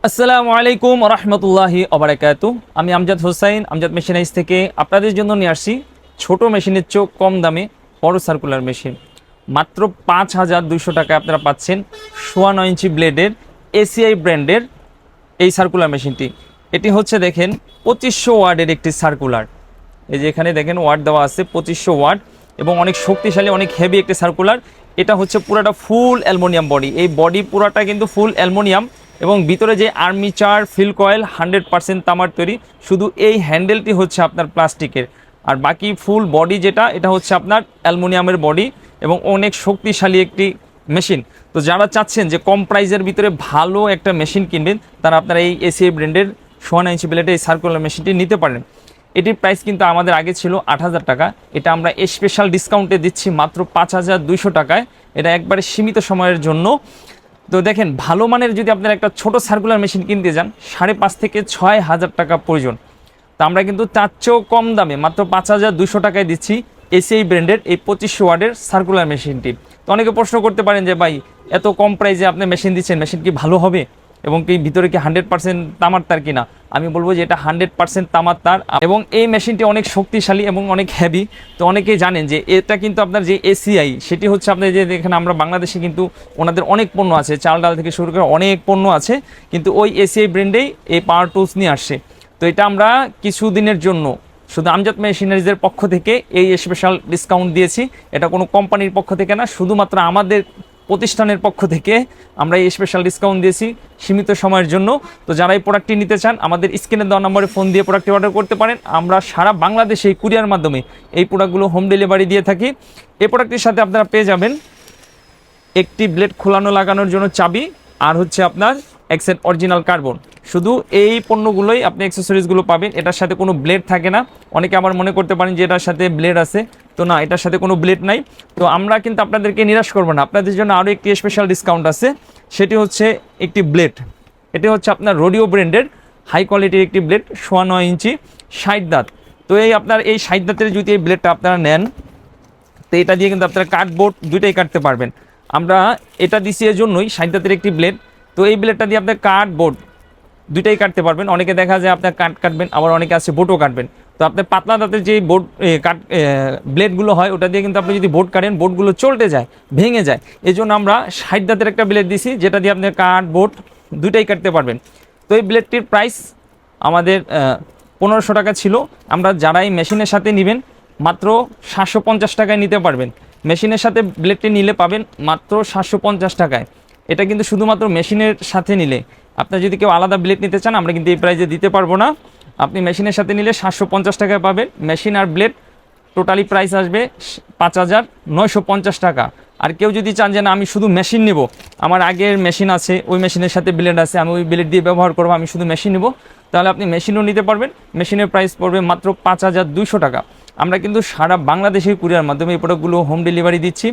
আসসালামু আলাইকুম রহমতুল্লাহি ওবারাকাতু। আমি আমজাদ হোসাইন, আমজাদ মেশিনাইজ থেকে আপনাদের জন্য নিয়ে আসছি ছোট মেশিনের চেয়েও কম দামে বড় সার্কুলার মেশিন। মাত্র 5,200 টাকায় আপনারা পাচ্ছেন 9.25 ইঞ্চি ব্লেডের এসিআই ব্র্যান্ডের এই সার্কুলার মেশিনটি। এটি হচ্ছে দেখেন 2500 ওয়ার্ডের একটি সার্কুলার। এই যে এখানে দেখেন ওয়াট দেওয়া আছে 2500 ওয়াট এবং অনেক শক্তিশালী, অনেক হেভি একটি সার্কুলার। এটা হচ্ছে পুরাটা ফুল অ্যালুমিনিয়াম বডি। এই বডি পুরাটা কিন্তু ফুল অ্যালুমিনিয়াম এবং ভিতরে যে আর্মিচার ফিল কয়েল 100% তামার তৈরি। শুধু এই হ্যান্ডেলটি হচ্ছে আপনার প্লাস্টিকের, আর বাকি ফুল বডি যেটা এটা হচ্ছে আপনার অ্যালুমিনিয়ামের বডি এবং অনেক শক্তিশালী একটি মেশিন। তো যারা চাচ্ছেন যে কম প্রাইজের ভিতরে ভালো একটা মেশিন কিনবেন, তারা আপনারা এই এসিআই ব্র্যান্ডের 9.25 ইঞ্চি ব্লেডের এই সার্কুলার মেশিনটি নিতে পারেন। এটির প্রাইস কিন্তু আমাদের আগে ছিল 8,000 টাকা, এটা আমরা স্পেশাল ডিসকাউন্টে দিচ্ছি মাত্র 5,200 টাকায়। এটা একবারে সীমিত সময়ের জন্য। তো দেখেন, ভালো মানের যদি আপনার একটা ছোট সার্কুলার মেশিন কিনতে যান 5,500 থেকে 6,000 টাকা প্রয়োজন। তো আমরা কিন্তু তার চেয়েও কম দামে মাত্র 5,200 টাকায় দিচ্ছি এসিআই ব্র্যান্ডের এই 2500 ওয়াটের সার্কুলার মেশিনটি। তো অনেকে প্রশ্ন করতে পারেন যে ভাই, এত কম প্রাইসে আপনি মেশিন দিচ্ছেন, মেশিন কি ভালো হবে এবং কি ভিতরে কি 100% তামার তার কিনা? আমি বলবো যে এটা 100% তামার তার এবং এই মেশিনটি অনেক শক্তিশালী এবং অনেক হেভি। তো অনেকেই জানেন যে এটা কিন্তু আপনার যে এসিআই, সেটি হচ্ছে আপনার যে এখানে আমরা বাংলাদেশে কিন্তু ওনাদের অনেক পণ্য আছে, চাল ডাল থেকে শুরু করে অনেক পণ্য আছে, কিন্তু ওই এসিআই ব্র্যান্ডেই এই পাওয়ার টুলস নিয়ে আসছে। তো এটা আমরা কিছুদিনের জন্য শুধু আমজাদ মেশিনারিজের পক্ষ থেকে এই স্পেশাল ডিসকাউন্ট দিয়েছি। এটা কোনো কোম্পানির পক্ষ থেকে না, শুধুমাত্র আমাদের প্রতিষ্ঠানের পক্ষ থেকে আমরা এই স্পেশাল ডিসকাউন্ট দিয়েছি সীমিত সময়ের জন্য। তো যারা এই প্রোডাক্টটি নিতে চান, আমাদের স্ক্রিনে দেওয়া নম্বরে ফোন দিয়ে প্রোডাক্টটি অর্ডার করতে পারেন। আমরা সারা বাংলাদেশে কুরিয়ার মাধ্যমে এই প্রোডাক্টগুলো হোম ডেলিভারি দিয়ে থাকি। এই প্রোডাক্টটির সাথে আপনারা পেয়ে যাবেন একটি ব্লেড খোলানো লাগানোর জন্য চাবি, আর হচ্ছে আপনার এক্সেল অরিজিনাল কার্বন। শুধু এই পণ্যগুলোই আপনি অ্যাক্সেসরিজগুলো পাবেন, এটার সাথে কোনো ব্লেড থাকে না। অনেকে আবার মনে করতে পারেন যে এটার সাথে ব্লেড আছে, তো না, এটার সাথে কোনো ব্লেড নাই। তো আমরা কিন্তু আপনাদেরকে নিরাশ করবো না, আপনাদের জন্য আরও একটি স্পেশাল ডিসকাউন্ট আছে। সেটি হচ্ছে একটি ব্লেড। এটি হচ্ছে আপনার রোডিও ব্র্যান্ডের হাই কোয়ালিটির একটি ব্লেড, 9.25 ইঞ্চি 60 দাঁত। তো এই আপনার এই 60 দাঁতের যদি এই ব্লেডটা আপনারা নেন, তো এটা দিয়ে কিন্তু আপনারা কার্ডবোর্ড দুইটাই কাটতে পারবেন। আমরা এটা দিছি এর জন্যই 60 দাঁতের একটি ব্লেড। তো এই ব্লেডটা দিয়ে আপনার কার্ডবোর্ড দুইটাই কাটতে পারবেন। অনেকে দেখা যায় আপনার কাটবেন, আবার অনেকে আছে বোর্ডও কাটবেন। তো আপনার পাতলা দাঁতের যে বোর্ড ব্লেডগুলো হয়, ওটা দিয়ে কিন্তু আপনি যদি বোর্ড কাটেন, বোর্ডগুলো চলতে যায়, ভেঙে যায়। এই জন্য আমরা 60 দাঁতের একটা ব্লেড দিছি, যেটা দিয়ে আপনার কার্ডবোর্ড দুইটাই কাটতে পারবেন। তো এই ব্লেডটির প্রাইস আমাদের 1,500 টাকা ছিল। আমরা যারা এই মেশিনের সাথে নেবেন মাত্র 750 টাকায় নিতে পারবেন। মেশিনের সাথে ব্লেডটি নিলে পাবেন মাত্র 750 টাকায়। এটা কিন্তু শুধুমাত্র মেশিনের সাথে নিলে। আপনার যদি কেউ আলাদা ব্লেড নিতে চান, আমরা কিন্তু এই প্রাইসে দিতে পারবো না। আপনি মেশিনের সাথে নিলে 750 টাকায় পাবেন। মেশিন আর ব্লেড টোটালি প্রাইস আসবে 5,950 টাকা। আর কেউ যদি চান যে না, আমি শুধু মেশিন নেব, আমার আগের মেশিন আছে, ওই মেশিনের সাথে ব্লেড আছে, আমি ওই ব্লেড দিয়ে ব্যবহার করবো, আমি শুধু মেশিন নেব, তাহলে আপনি মেশিনও নিতে পারবেন। মেশিনের প্রাইস পড়বে মাত্র 5,200 টাকা। আমরা কিন্তু সারা বাংলাদেশের কুরিয়ার মাধ্যমে এই প্রোডাক্টগুলো হোম ডেলিভারি দিচ্ছি।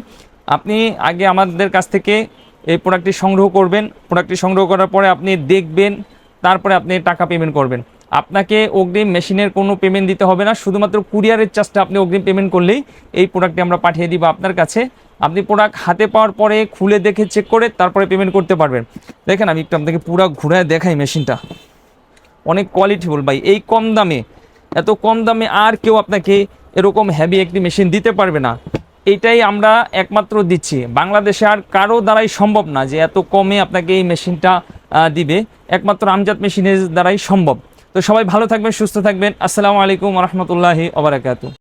আপনি আগে আমাদের কাছ থেকে এই প্রোডাক্টটি সংগ্রহ করবেন। প্রোডাক্টটি সংগ্রহ করার পরে আপনি দেখবেন, তারপরে আপনি টাকা পেমেন্ট করবেন। আপনাকে অগ্রিম মেশিনের কোনো পেমেন্ট দিতে হবে না, শুধুমাত্র কুরিয়ারের চার্জটা আপনি অগ্রিম পেমেন্ট করলেই এই প্রোডাক্টটি আমরা পাঠিয়ে দিব আপনার কাছে। আপনি প্রোডাক্ট হাতে পাওয়ার পরে খুলে দেখে চেক করে তারপরে পেমেন্ট করতে পারবেন। দেখেন, আমি একটু আপনাকে পুরো ঘুরায় দেখাই। মেশিনটা অনেক কোয়ালিটিফুল ভাই। এই কম দামে, এত কম দামে আর কেউ আপনাকে এরকম হেভি একটি মেশিন দিতে পারবে না। এইটাই আমরা একমাত্র দিচ্ছি। বাংলাদেশে আর কারো দ্বারাই সম্ভব না যে এত কমে আপনাকে এই মেশিনটা দিবে, একমাত্র আমজাদ মেশিনের দ্বারাই সম্ভব। তো সবাই ভালো থাকবেন, সুস্থ থাকবেন। আসসালামু আলাইকুম রহমতুল্লাহি ওয়া বারাকাতুহু।